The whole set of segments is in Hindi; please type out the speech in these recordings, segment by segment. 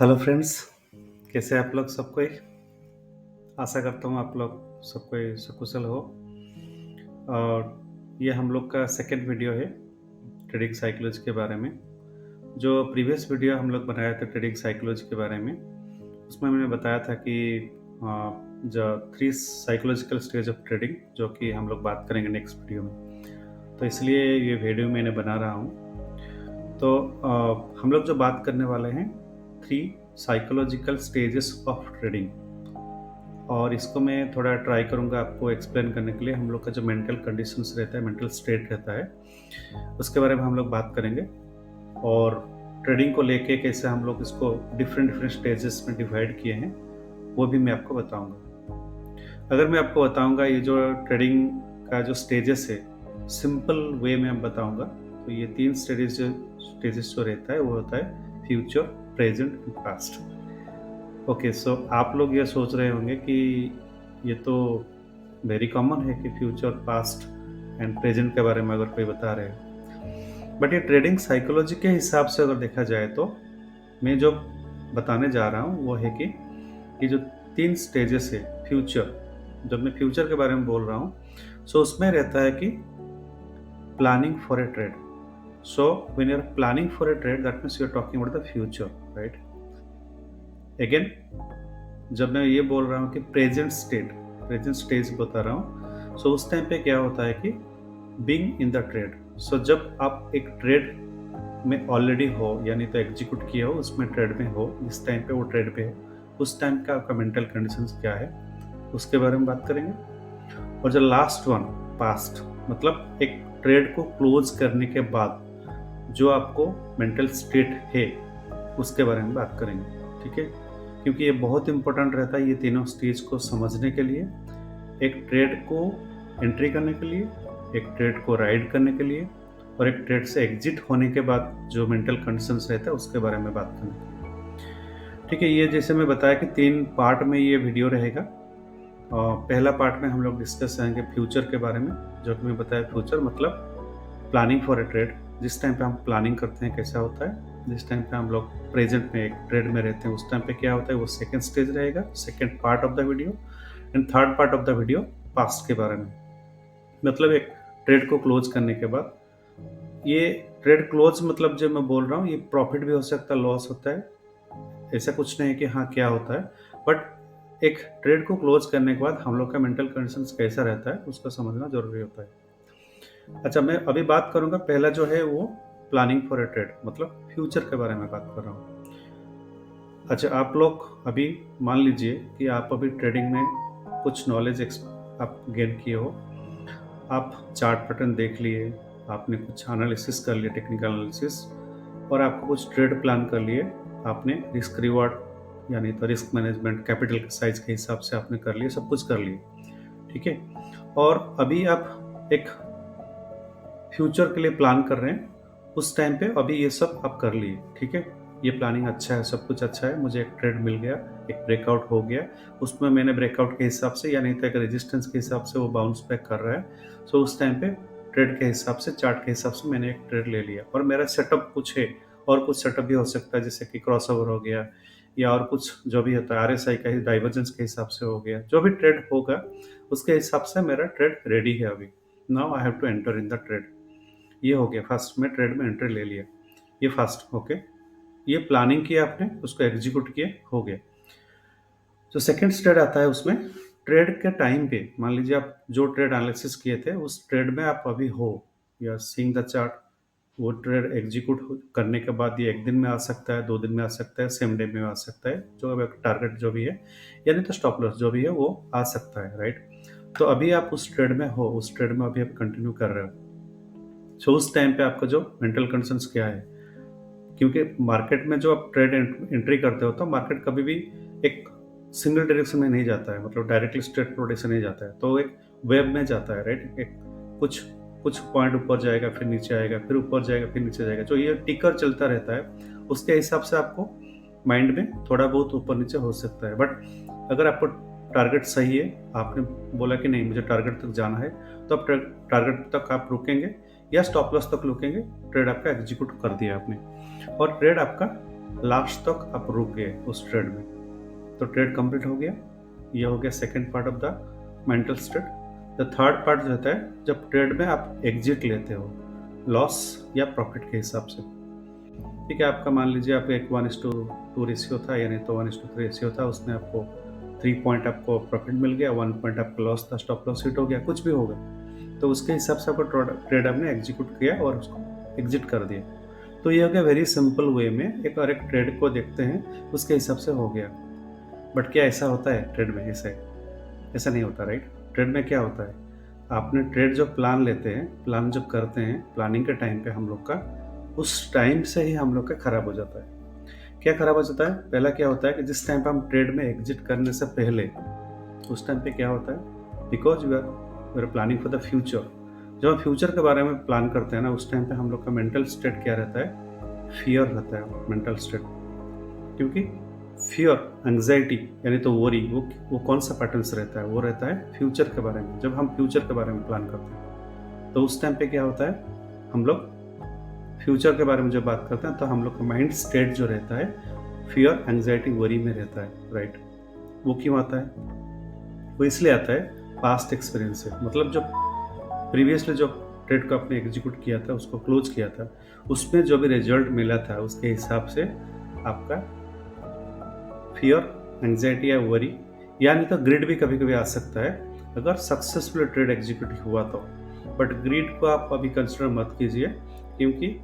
हेलो फ्रेंड्स, कैसे हैं आप लोग सब कोई? आशा करता हूँ आप लोग सब कोई सकुशल हो। और ये हम लोग का सेकंड वीडियो है ट्रेडिंग साइकोलॉजी के बारे में। जो प्रीवियस वीडियो हम लोग बनाया था ट्रेडिंग साइकोलॉजी के बारे में, उसमें मैंने बताया था कि जो 3 साइकोलॉजिकल स्टेज ऑफ ट्रेडिंग जो कि हम लोग बात करेंगे नेक्स्ट वीडियो में। तो इसलिए ये वीडियो मैंने बना रहा हूँ। तो हम लोग जो बात करने वाले हैं 3 साइकोलॉजिकल स्टेजेस ऑफ ट्रेडिंग, और इसको मैं थोड़ा ट्राई करूँगा आपको एक्सप्लेन करने के लिए। हम लोग का जो मेंटल कंडीशंस रहता है, मेंटल स्टेट रहता है, उसके बारे में हम लोग बात करेंगे। और ट्रेडिंग को लेके कैसे हम लोग इसको डिफरेंट डिफरेंट स्टेजेस में डिवाइड किए हैं, वो भी मैं आपको बताऊँगा। अगर मैं आपको बताऊँगा ये जो ट्रेडिंग का जो स्टेजेस है, सिंपल वे में मैं बताऊँगा, तो ये 3 स्टेजेस जो रहता है वो होता है future, present and past. Okay, so आप लोग ये सोच रहे होंगे कि ये तो वेरी कॉमन है कि फ्यूचर, पास्ट एंड प्रेजेंट के बारे में अगर कोई बता रहे हो। बट ये ट्रेडिंग साइकोलॉजी के हिसाब से अगर देखा जाए तो मैं जो बताने जा रहा हूँ वो है कि ये जो 3 स्टेजेस है फ्यूचर, जब मैं फ्यूचर के बारे में बोल रहा हूँ, सो उसमें रहता है कि planning for a trade. So when you are planning for a trade, that means you are talking about the future, right? Again, जब मैं ये बोल रहा हूँ कि प्रेजेंट स्टेज बता रहा हूँ, सो उस टाइम पे क्या होता है कि बीइंग इन द ट्रेड। सो जब आप एक ट्रेड में ऑलरेडी हो, यानी तो एग्जीक्यूट किए हो, उसमें ट्रेड में हो, जिस टाइम पे वो ट्रेड पे है, उस टाइम का आपका मेंटल कंडीशंस क्या है, उसके बारे में बात करेंगे। और जो लास्ट वन, पास्ट, मतलब एक ट्रेड को क्लोज करने के बाद जो आपको मेंटल स्टेट है, उसके बारे में बात करेंगे। ठीक है? क्योंकि ये बहुत इंपॉर्टेंट रहता है ये तीनों स्टेज को समझने के लिए, एक ट्रेड को एंट्री करने के लिए, एक ट्रेड को राइड करने के लिए, और एक ट्रेड से एग्जिट होने के बाद जो मेंटल कंडीशंस रहता है उसके बारे में बात करने के लिए। ठीक है? ये जैसे मैं बताया कि 3 पार्ट में ये वीडियो रहेगा। पहला पार्ट में हम लोग डिस्कस करेंगे फ्यूचर के बारे में, जो कि मैं बताया फ्यूचर मतलब प्लानिंग फॉर ए ट्रेड। जिस टाइम पे हम प्लानिंग करते हैं कैसा होता है, जिस टाइम पे हम लोग प्रेजेंट में एक ट्रेड में रहते हैं उस टाइम पे क्या होता है, वो सेकंड स्टेज रहेगा, second part of the video. And third part of the video past के बारे में, मतलब एक ट्रेड को क्लोज करने के बाद। ये ट्रेड क्लोज मतलब जो मैं बोल रहा हूँ, ये प्रॉफिट भी हो सकता है, लॉस होता है, ऐसा कुछ नहीं है कि हाँ क्या होता है। बट एक ट्रेड को क्लोज करने के बाद हम लोग का मेंटल कंडीशन कैसा रहता है उसको समझना जरूरी होता है। अच्छा, मैं अभी बात करूँगा, पहला जो है वो प्लानिंग फॉर ए ट्रेड, मतलब फ्यूचर के बारे में बात कर रहा हूँ। अच्छा, आप लोग अभी मान लीजिए कि आप अभी ट्रेडिंग में कुछ नॉलेज आप गेन किए हो, आप चार्ट पैटर्न देख लिए, आपने कुछ एनालिसिस कर लिया, टेक्निकल एनालिसिस, और आपको कुछ ट्रेड प्लान कर लिए, आपने रिस्क रिवॉर्ड यानी तो रिस्क मैनेजमेंट, कैपिटल के साइज के हिसाब से आपने कर लिए, सब कुछ कर लिए। ठीक है? और अभी आप एक फ्यूचर के लिए प्लान कर रहे हैं, उस टाइम पे अभी ये सब आप कर लिए। ठीक है? ये प्लानिंग अच्छा है, सब कुछ अच्छा है, मुझे एक ट्रेड मिल गया, एक ब्रेकआउट हो गया, उसमें मैंने ब्रेकआउट के हिसाब से या नहीं तो एक रेजिस्टेंस के हिसाब से वो बाउंस बैक कर रहा है। सो उस टाइम पे ट्रेड के हिसाब से, चार्ट के हिसाब से मैंने एक ट्रेड ले लिया, और मेरा सेटअप कुछ है, और कुछ सेटअप भी हो सकता है, जैसे कि क्रॉसओवर हो गया, या और कुछ जो भी होता है आरएसआई का ही डाइवर्जेंस के हिसाब से हो गया, जो भी ट्रेड होगा उसके हिसाब से मेरा ट्रेड रेडी है अभी। Now I have to enter in the trade. ये हो गया, फर्स्ट में ट्रेड में एंट्री ले लिया, ये फर्स्ट। ओके, ये प्लानिंग किया आपने, उसको एग्जीक्यूट किए, हो गया। जो सेकंड ट्रेड आता है उसमें ट्रेड के टाइम पे, मान लीजिए आप जो ट्रेड एनालिसिस किए थे उस ट्रेड में आप अभी हो, या सीइंग द चार्ट, वो ट्रेड एग्जीक्यूट करने के बाद ये 1 दिन में आ सकता है, 2 दिन में आ सकता है, सेम डे में आ सकता है, जो अब टारगेट जो भी है, यानी तो स्टॉप लॉस जो भी है वो आ सकता है, राइट? तो अभी आप उस ट्रेड में हो, उस ट्रेड में अभी आप कंटिन्यू कर रहे हो। सो उस टाइम पे आपका जो मेंटल कंडीशंस क्या है, क्योंकि मार्केट में जो आप ट्रेड एंट्री करते हो तो मार्केट कभी भी एक सिंगल डायरेक्शन में नहीं जाता है, मतलब डायरेक्टली स्ट्रेट फॉरवर्ड ऐसे नहीं जाता है, तो एक वेब में जाता है, राइट? एक कुछ कुछ पॉइंट ऊपर जाएगा, फिर नीचे आएगा, फिर ऊपर जाएगा, फिर नीचे जाएगा, जो ये टिकर चलता रहता है, उसके हिसाब से आपको माइंड में थोड़ा बहुत ऊपर नीचे हो सकता है। बट अगर आपको टारगेट सही है, आपने बोला कि नहीं मुझे टारगेट तक जाना है, तो आप टारगेट तक आप रुकेंगे या स्टॉप लॉस तक रुकेंगे, ट्रेड आपका एग्जीक्यूट कर दिया आपने, और ट्रेड आपका लास्ट तक आप रुक गए उस ट्रेड में, तो ट्रेड कंप्लीट हो गया। ये हो गया second part of the mental state. The third part जो रहता है जब ट्रेड में आप एग्जिट लेते हो लॉस या प्रॉफिट के हिसाब से। ठीक है, आपका मान लीजिए आपका एक 1:2 रेशियो था, यानी तो 1:3 रेशियो था, उसमें आपको 3 पॉइंट आपको प्रॉफिट मिल गया, 1 पॉइंट आपका लॉस था, स्टॉप लॉस हिट हो गया, कुछ भी होगा, तो उसके हिसाब से आपको ट्रेड आपने एग्जीक्यूट किया और उसको एग्जिट कर दिया। तो ये हो गया वेरी सिंपल वे में, एक और एक ट्रेड को देखते हैं उसके हिसाब से हो गया। बट क्या ऐसा होता है ट्रेड में? ऐसा नहीं होता, राइट? ट्रेड में क्या होता है, आपने ट्रेड जो प्लान लेते हैं, प्लान जब करते हैं, प्लानिंग के टाइम पे हम लोग का उस टाइम से ही हम लोग का खराब हो जाता है। क्या खराब हो जाता है? पहला क्या होता है कि जिस टाइम पे हम ट्रेड में एग्जिट करने से पहले, उस टाइम पे क्या होता है, because we are planning for the future. जब हम फ्यूचर के बारे में प्लान करते हैं ना, उस टाइम पे हम लोग का मेंटल स्टेट क्या रहता है? फियर रहता है मेंटल स्टेट। क्योंकि फियर, एंग्जाइटी यानी तो वरी, वो कौन सा पैटर्न्स रहता है? वो रहता है फ्यूचर के बारे में। जब हम फ्यूचर के बारे में प्लान करते हैं तो उस टाइम पे क्या होता है, हम लोग फ्यूचर के बारे में जब बात करते हैं तो हम लोग का माइंड स्टेट जो रहता है फियर, एंग्जाइटी, वरी में रहता है, राइट? वो क्यों आता है? वो इसलिए आता है पास्ट एक्सपीरियंस से। मतलब जो प्रीवियसली जो ट्रेड को आपने एग्जीक्यूट किया था, उसको क्लोज किया था, उसमें जो भी रिजल्ट मिला था उसके हिसाब से आपका फियर, एंग्जाइटी या वरी, या नहीं तो ग्रिड भी कभी कभी आ सकता है अगर सक्सेसफुल ट्रेड एग्जीक्यूट हुआ तो। बट ग्रिड को आप अभी कंसिडर मत कीजिए, क्योंकि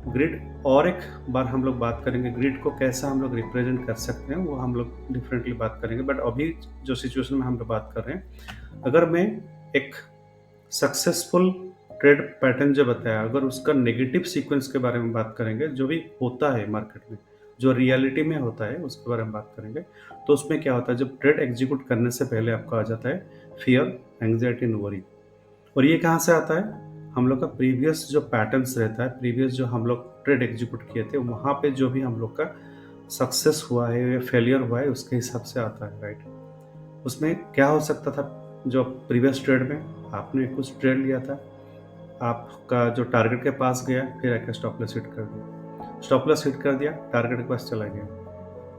ग्रिड और एक बार हम लोग बात करेंगे, ग्रिड को कैसा हम लोग रिप्रेजेंट कर सकते हैं वो हम लोग डिफरेंटली बात करेंगे। बट अभी जो सिचुएशन में हम लोग बात कर रहे हैं, अगर मैं एक सक्सेसफुल ट्रेड पैटर्न जो बताया, अगर उसका नेगेटिव सीक्वेंस के बारे में बात करेंगे, जो भी होता है मार्केट में, जो रियलिटी में होता है उसके बारे में बात करेंगे, तो उसमें क्या होता है, जब ट्रेड एग्जीक्यूट करने से पहले आपका आ जाता है फियर, एंग्जाइटी एंड वरी। और ये कहाँ से आता है? हम लोग का प्रीवियस जो पैटर्न्स रहता है, प्रीवियस जो हम लोग ट्रेड एग्जीक्यूट किए थे, वहाँ पे जो भी हम लोग का सक्सेस हुआ है या फेलियर हुआ है उसके हिसाब से आता है, राइट? उसमें क्या हो सकता था, जो प्रीवियस ट्रेड में आपने कुछ ट्रेड लिया था, आपका जो टारगेट के पास गया, फिर आके स्टॉप लॉस हिट कर दिया, स्टॉप लॉस हिट कर दिया, टारगेट के पास चला गया,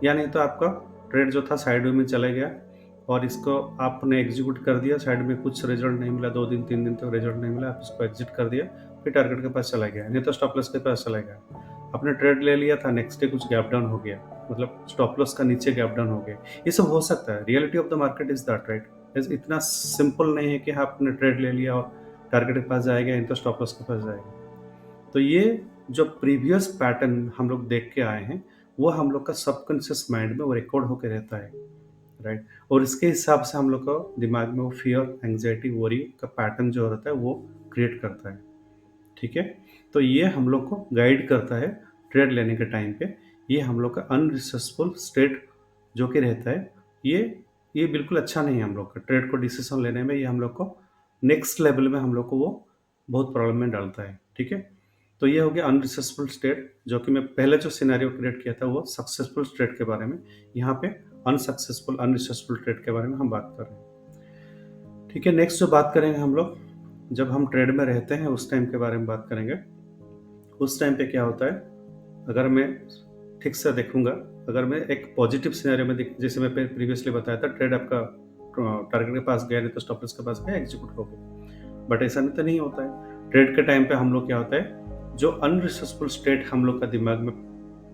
या नहीं तो आपका ट्रेड जो था साइड वे में चला गया और इसको आपने एग्जीक्यूट कर दिया, साइड में कुछ रिजल्ट नहीं मिला, 2 दिन 3 दिन तक रिजल्ट नहीं मिला, आप इसको एग्जिट कर दिया, फिर टारगेट के पास चला गया, नहीं तो स्टॉप लॉस के पास चला गया। आपने ट्रेड ले लिया था, नेक्स्ट डे कुछ गैप डाउन हो गया, मतलब स्टॉप लॉस का नीचे गैप डाउन हो गया। ये सब हो सकता है, reality of the market is that, right? इतना सिंपल नहीं है कि आपने ट्रेड ले लिया और टारगेट के पास जाएगा, नहीं तो स्टॉप लॉस के पास जाएगा। तो ये जो प्रीवियस पैटर्न हम लोग देख के आए हैं, वो हम लोग का सबकॉन्शियस माइंड में वो रिकॉर्ड होकर रहता है, राइट? और इसके हिसाब से हम लोग को दिमाग में वो फियर, एंग्जाइटी, वरी का पैटर्न जो रहता है वो क्रिएट करता है, ठीक है? तो ये हम लोग को गाइड करता है ट्रेड लेने के टाइम पे। ये हम लोग का अनरिसर्चफुल स्टेट जो कि रहता है, ये बिल्कुल अच्छा नहीं है हम लोग का ट्रेड को डिसीजन लेने में। ये हम लोग को नेक्स्ट लेवल में हम लोग को वो बहुत प्रॉब्लम में डालता है, ठीक है? तो ये हो गया अनरिसर्चफुल स्टेट, जो कि मैं पहले जो सिनेरियो क्रिएट किया था वो सक्सेसफुल स्टेट के बारे में। यहाँ पे अनसक्सेसफुल अनरिसर्चफुल ट्रेड के बारे में हम बात कर रहे हैं, ठीक है? नेक्स्ट जो बात करेंगे हम लोग, जब हम ट्रेड में रहते हैं उस टाइम के बारे में बात करेंगे। उस टाइम पे क्या होता है, अगर मैं ठीक से देखूंगा, अगर मैं एक पॉजिटिव सिनेरियो में जैसे मैं प्रीवियसली बताया था, ट्रेड आपका टारगेट के पास गया, नहीं तो स्टॉप लॉस के पास गया, एग्जीक्यूट हो गया। बट ऐसा नहीं तो नहीं होता है। ट्रेड के टाइम पे हम लोग क्या होता है, जो अनरिसर्चफुल स्टेट हम लोग का दिमाग में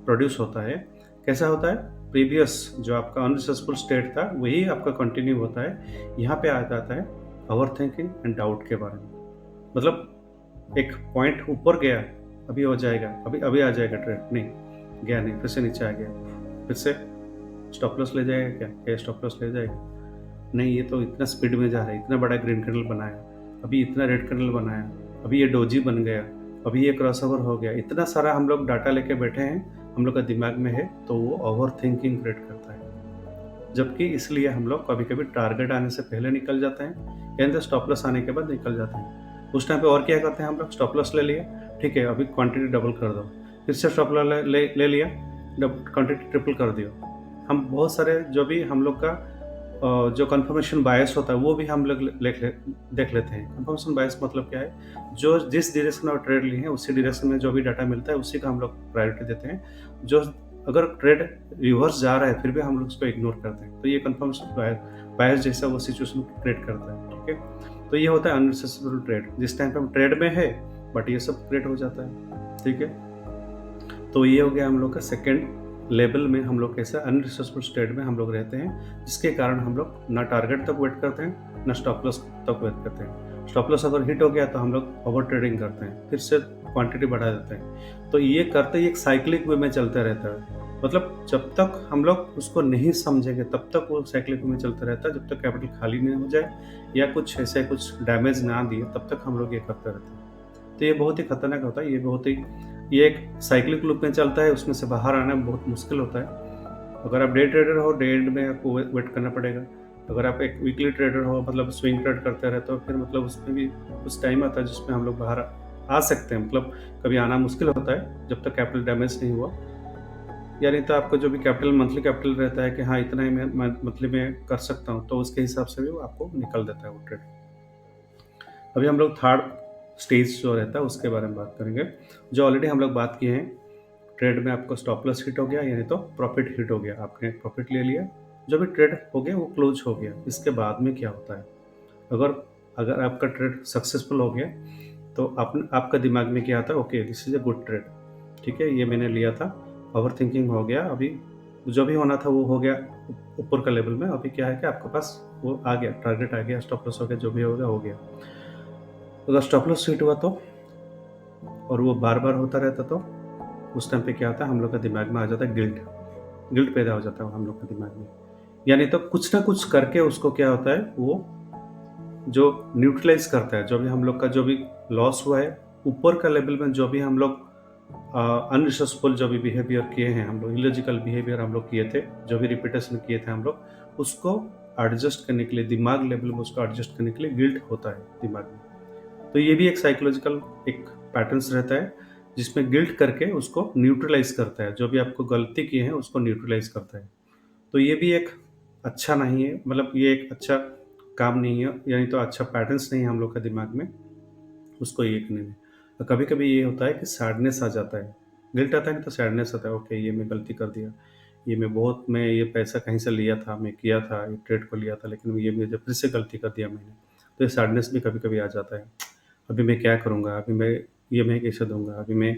प्रोड्यूस होता है, कैसा होता है, प्रीवियस जो आपका अनरिसर्चफुल स्टेट था वही आपका कंटिन्यू होता है। यहाँ पे आ जाता है ओवर थिंकिंग एंड डाउट के बारे में। मतलब एक पॉइंट ऊपर गया, अभी हो जाएगा, अभी अभी आ जाएगा ट्रेड, नहीं गया, नहीं, फिर से नीचे आ गया, फिर से स्टॉप लॉस ले जाएगा, क्या स्टॉप लॉस ले जाएगा? नहीं, ये तो इतना स्पीड में जा रहा है, इतना बड़ा ग्रीन कैंडल बनाया, अभी इतना रेड कैंडल बनाया, अभी ये डोजी बन गया, अभी ये क्रॉसओवर हो गया, इतना सारा हम लोग डाटा लेके बैठे हैं, हम लोग का दिमाग में है, तो वो ओवर थिंकिंग क्रिएट करता है। जबकि इसलिए हम लोग कभी कभी टारगेट आने से पहले निकल जाते हैं, यानी तो स्टॉप लॉस आने के बाद निकल जाते हैं। उस टाइम पे और क्या करते हैं हम लोग, स्टॉप लॉस ले लिया, ठीक है, अभी क्वांटिटी डबल कर दो, फिर से स्टॉप लॉस ले लिया, क्वांटिटी ट्रिपल कर दियो। हम बहुत सारे जो भी हम लोग का जो कन्फर्मेशन बायस होता है वो भी हम लोग देख लेते हैं। कन्फर्मेशन बायस मतलब क्या है, जो जिस डायरेक्शन में ट्रेड लिए हैं उसी डायरेक्शन में जो भी डाटा मिलता है उसी का हम लोग प्रायोरिटी देते हैं। जो अगर ट्रेड रिवर्स जा रहा है फिर भी हम लोग उसको इग्नोर करते हैं, तो ये कन्फर्मेशन बायस जैसा वो सिचुएशन क्रिएट करता है। ठीक है, तो ये होता है अनरिसर्चेबल ट्रेड, जिस टाइम पे हम ट्रेड में है बट ये सब क्रिएट हो जाता है। ठीक है, तो ये हो गया हम लोग का सेकेंड लेवल में हम लोग कैसे अनरिसर्चेबल ट्रेड में हम लोग रहते हैं, जिसके कारण हम लोग ना टारगेट तक वेट करते हैं ना स्टॉप लॉस तक वेट करते हैं। स्टॉप लॉस अगर हिट हो गया तो हम लोग ओवर ट्रेडिंग करते हैं, फिर से क्वांटिटी बढ़ा देते हैं। तो ये करते ही एक साइक्लिक वे में चलता रहता है, मतलब जब तक हम लोग उसको नहीं समझेंगे तब तक वो साइक्लिक में चलता रहता है, जब तक कैपिटल खाली नहीं हो जाए या कुछ ऐसे कुछ डैमेज ना दिए तब तक हम लोग ये करते रहते हैं। तो ये बहुत ही खतरनाक होता है, ये एक साइक्लिक लूप में चलता है, उसमें से बाहर आना बहुत मुश्किल होता है। अगर आप डे ट्रेडर हो, डे एंड में आपको वेट करना पड़ेगा। अगर आप एक वीकली ट्रेडर हो, मतलब स्विंग ट्रेड करते रहते हो, फिर मतलब उसमें भी कुछ टाइम आता है जिसमें हम लोग बाहर आ सकते हैं, मतलब कभी आना मुश्किल होता है जब तक कैपिटल डैमेज नहीं हुआ, या नहीं तो आपका जो भी कैपिटल मंथली कैपिटल रहता है कि हाँ इतना ही मैं मंथली में कर सकता हूँ, तो उसके हिसाब से भी वो आपको निकल देता है वो ट्रेड। अभी हम लोग थर्ड स्टेज जो रहता है उसके बारे में बात करेंगे, जो ऑलरेडी हम लोग बात किए हैं। ट्रेड में आपको स्टॉप लॉस हिट हो गया, यानी तो प्रॉफिट हिट हो गया, आपने प्रॉफिट ले लिया, जो भी ट्रेड हो गया वो क्लोज हो गया। इसके बाद में क्या होता है, अगर अगर आपका ट्रेड सक्सेसफुल हो गया तो आपका दिमाग में क्या आता है, okay this is a good trade, ठीक है ये मैंने लिया था, ओवर थिंकिंग हो गया, अभी जो भी होना था वो हो गया ऊपर का लेवल में, अभी क्या है कि आपके पास वो आ गया, टारगेट आ गया, स्टॉप लॉस हो गया, जो भी होगा हो गया। अगर स्टॉप लॉस हिट हुआ तो, और वो बार बार होता रहता तो उस टाइम पे क्या होता है, हम लोग का दिमाग में आ जाता है गिल्ट, गिल्ट पैदा हो जाता है हम लोग के दिमाग में, यानी तो कुछ ना कुछ करके उसको क्या होता है, वो जो न्यूट्रलाइज करता है, जो भी हम लोग का जो भी लॉस हुआ है ऊपर का लेवल में, जो भी हम लोग अनरिसर्चफुल जो भी बिहेवियर किए हैं, हम लोग इलॉजिकल बिहेवियर हम लोग किए थे, जो भी रिपीटेशन किए थे हम लोग, उसको एडजस्ट करने के लिए, दिमाग लेवल में उसको एडजस्ट करने के लिए गिल्ट होता है दिमाग में। तो ये भी एक साइकोलॉजिकल एक पैटर्न्स रहता है, जिसमें गिल्ट करके उसको न्यूट्रलाइज करता है, जो भी आपको गलती की है उसको न्यूट्रलाइज करता है। तो ये भी एक अच्छा नहीं है, मतलब ये एक अच्छा काम नहीं है, यानी तो अच्छा पैटर्न्स नहीं है हम लोग का दिमाग में उसको ये करने में। तो कभी-कभी ये होता है कि सैडनेस आ जाता है, गिल्ट आता है ना तो सैडनेस आता है, ओके ये मैं गलती कर दिया, मैं ये पैसा कहीं से लिया था, मैं किया था, ये ट्रेड को लिया था, लेकिन ये मुझे फिर से गलती कर दिया मैंने। तो ये सैडनेस भी कभी-कभी आ जाता है। अभी मैं क्या करूँगा? अभी मैं ईएमआई कैसे दूँगा? अभी मैं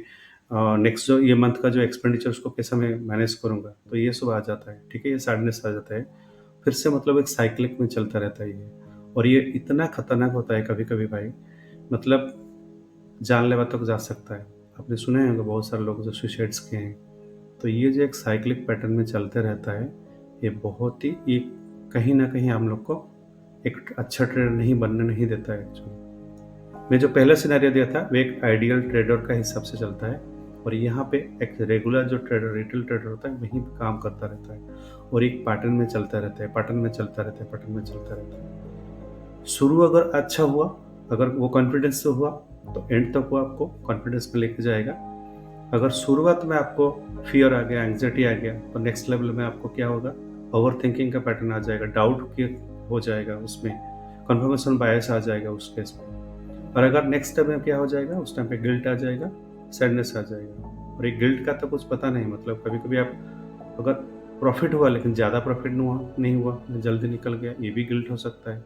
नेक्स्ट जो ये मंथ का जो एक्सपेंडिचर उसको कैसे मैं मैनेज करूँगा? तो ये सब आ जाता है, ठीक है? ये सैडनेस आ जाता है। फिर से मतलब एक साइक्लिक में चलता रहता है ये, और ये इतना खतरनाक होता है कभी-कभी भाई, मतलब जानलेवा तक जा सकता है। आपने सुने होंगे बहुत सारे लोग जो सुसाइड्स किए हैं। तो ये जो एक साइक्लिक पैटर्न में चलते रहता है, ये बहुत ही ये कहीं न कहीं हम लोग को एक अच्छा ट्रेडर नहीं बनने नहीं देता है एक्चुअली। मैं जो पहला सिनेरियो दिया था वो एक आइडियल ट्रेडर का हिसाब से चलता है, और यहाँ पे एक रेगुलर जो ट्रेडर रिटेल ट्रेडर होता है वहीं पे काम करता रहता है, और एक पैटर्न में चलता रहता है, पैटर्न में चलता रहता है, पैटर्न में चलता रहता है। शुरू अगर अच्छा हुआ, अगर वो कॉन्फिडेंस से हुआ तो एंड तक वो आपको कॉन्फिडेंस में लेके जाएगा। अगर शुरुआत में आपको फियर आ गया, एंग्जाइटी आ गया, तो नेक्स्ट लेवल में आपको क्या होगा, ओवर थिंकिंग का पैटर्न आ जाएगा, डाउट की हो जाएगा, उसमें कन्फर्मेशन बायस आ जाएगा उस केस में। और अगर नेक्स्ट स्टेप में क्या हो जाएगा, उस टाइम पे गिल्ट आ जाएगा, सैडनेस आ जाएगा। और ये गिल्ट का तो कुछ पता नहीं, मतलब कभी-कभी आप अगर प्रॉफिट हुआ लेकिन ज़्यादा प्रॉफिट नहीं हुआ, जल्दी निकल गया, ये भी गिल्ट हो सकता है।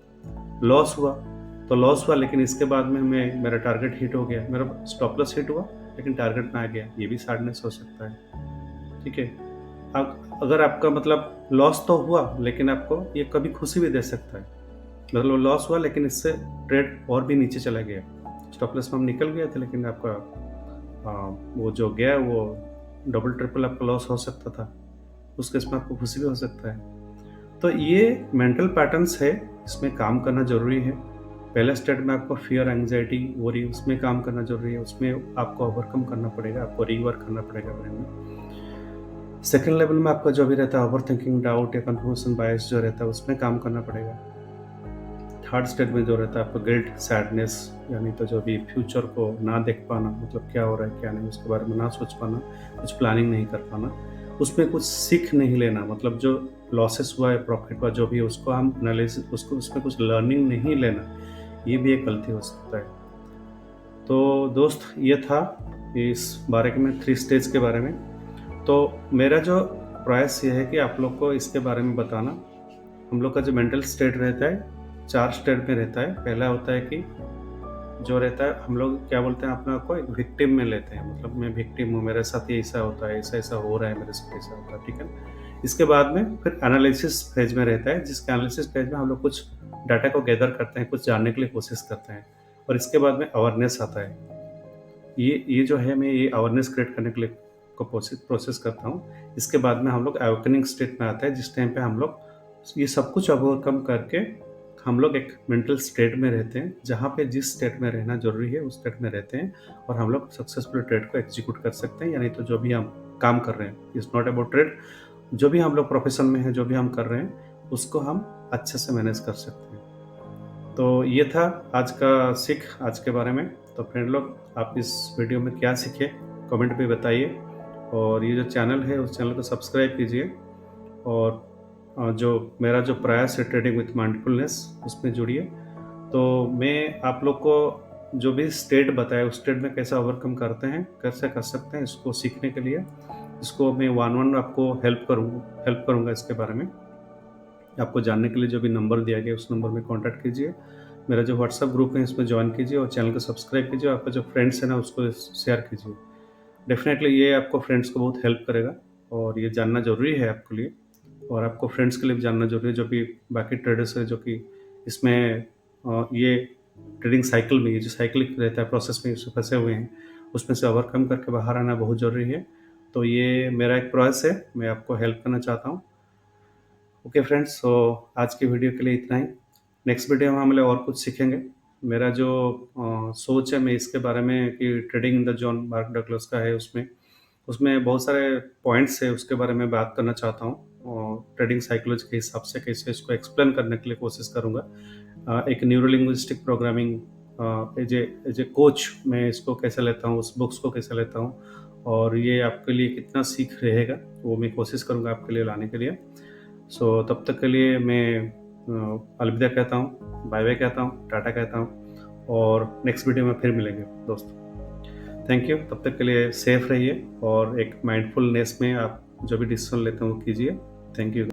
लॉस हुआ, तो लॉस हुआ लेकिन इसके बाद में मेरा टारगेट हिट हो गया, मेरा स्टॉप लॉस हिट हुआ लेकिन टारगेट में आ गया, ये भी सैडनेस हो सकता है, ठीक है। अगर आपका मतलब लॉस तो हुआ लेकिन आपको ये कभी खुशी भी दे सकता है, मतलब लॉस हुआ लेकिन इससे ट्रेड और भी नीचे चला गया, स्टॉप लॉस में हम निकल गए थे लेकिन आपका वो जो गया वो डबल ट्रिपल आपका लॉस हो सकता था, उस केस में आपको खुशी भी हो सकता है। तो ये मेंटल पैटर्न्स है, इसमें काम करना ज़रूरी है। पहले स्टेप में आपको फियर, एंग्जायटी, वरी, उसमें काम करना ज़रूरी है, उसमें आपको ओवरकम करना पड़ेगा, आपको रीवर्क करना पड़ेगा ब्रेन में। सेकंड लेवल में आपका जो भी रहता है ओवरथिंकिंग, डाउट या कन्फर्मेशन बायस जो रहता है उसमें काम करना पड़ेगा। थर्ड स्टेट में जो रहता है आपका गिल्ट, सैडनेस, यानी तो जो भी फ्यूचर को ना देख पाना, मतलब क्या हो रहा है क्या नहीं उसके बारे में ना सोच पाना, कुछ प्लानिंग नहीं कर पाना, उसमें कुछ सीख नहीं लेना, मतलब जो लॉसेस हुआ है, प्रॉफिट हुआ, जो भी उसको हम एनालिसिस, उसको उसमें कुछ लर्निंग नहीं लेना, ये भी एक गलती हो सकता है। तो दोस्त ये था इस बारे में 3 स्टेज के बारे में। तो मेरा जो प्रयास ये है कि आप लोग को इसके बारे में बताना। हम लोग का जो मेंटल स्टेट रहता है, 4 स्टेट में रहता है। पहला होता है कि जो रहता है, हम लोग क्या बोलते हैं, अपने आप को एक विक्टिम में लेते हैं, मतलब मैं विक्टिम हूँ, मेरे साथ ये ऐसा होता है, ऐसा-ऐसा हो रहा है, मेरे साथ ऐसा होता है, ठीक है। इसके बाद में फिर एनालिसिस फेज़ में रहता है, जिसके एनालिसिस फेज़ में हम लोग कुछ डाटा को गैदर करते हैं, कुछ जानने के लिए कोशिश करते हैं, और इसके बाद में अवेयरनेस आता है। ये जो है, मैं ये अवेयरनेस क्रिएट करने के लिए को प्रोसेस प्रोसेस करता हूँ। इसके बाद में हम लोग अवेकनिंग स्टेट में आते हैं, जिस टाइम पे हम लोग ये सब कुछ ओवरकम करके हम लोग एक मेंटल स्टेट में रहते हैं, जहाँ पे जिस स्टेट में रहना ज़रूरी है, उस स्टेट में रहते हैं, और हम लोग सक्सेसफुल ट्रेड को एग्ज़ीक्यूट कर सकते हैं। यानी तो जो भी हम काम कर रहे हैं, इट्स नॉट अबाउट ट्रेड, जो भी हम लोग प्रोफ़ेशन में हैं, जो भी हम कर रहे हैं, उसको हम अच्छे से मैनेज कर सकते हैं। तो ये था आज का सीख आज के बारे में। तो फ्रेंड लोग, आप इस वीडियो में क्या सीखे, कमेंट में बताइए, और ये जो चैनल है, उस चैनल को सब्सक्राइब कीजिए, और जो मेरा जो प्रयास है ट्रेडिंग विथ माइंडफुलनेस, उसमें जुड़िए। तो मैं आप लोग को जो भी स्टेट बताया, उस स्टेट में कैसे ओवरकम करते हैं, कैसे कर सकते हैं, इसको सीखने के लिए, इसको मैं वन वन आपको हेल्प करूँगा इसके बारे में। आपको जानने के लिए जो भी नंबर दिया गया है, उस नंबर में कॉन्टैक्ट कीजिए। मेरा जो व्हाट्सएप ग्रुप है, इसमें जॉइन कीजिए, और चैनल को सब्सक्राइब कीजिए। आपका जो फ्रेंड्स है ना, उसको शेयर कीजिए। डेफ़िनेटली ये आपको फ्रेंड्स को बहुत हेल्प करेगा, और ये जानना ज़रूरी है आपके लिए, और आपको फ्रेंड्स के लिए भी जानना ज़रूरी है, जो भी बाकी ट्रेडर्स हैं, जो कि इसमें ये ट्रेडिंग साइकिल में, ये जो साइक्लिक रहता है प्रोसेस में इसमें फँसे हुए हैं, उसमें से ओवरकम करके बाहर आना बहुत ज़रूरी है। तो ये मेरा एक प्रयास है, मैं आपको हेल्प करना चाहता हूँ। ओके फ्रेंड्स, सो आज की वीडियो के लिए इतना ही। नेक्स्ट वीडियो में हम लोग और कुछ सीखेंगे। मेरा जो सोच है, मैं इसके बारे में कि trading in the John mark Douglas का है, उसमें उसमें बहुत सारे पॉइंट्स है, उसके बारे में बात करना चाहता हूँ, और ट्रेडिंग साइकोलॉजी के हिसाब से कैसे इसको एक्सप्लेन करने के लिए कोशिश करूँगा। एक neuro linguistic programming as a coach मैं इसको कैसे लेता हूँ, उस बुक्स को कैसे लेता हूँ, और ये आपके लिए कितना सीख रहेगा, वो मैं कोशिश करूँगा आपके लिए लाने के लिए। सो तब तक के लिए मैं अलविदा कहता हूँ, बाय बाय कहता हूँ, टाटा कहता हूँ, और नेक्स्ट वीडियो में फिर मिलेंगे दोस्तों। थैंक यू, तब तक के लिए सेफ रहिए, और एक माइंडफुलनेस में आप जो भी डिसीजन लेते हो कीजिए। Thank you.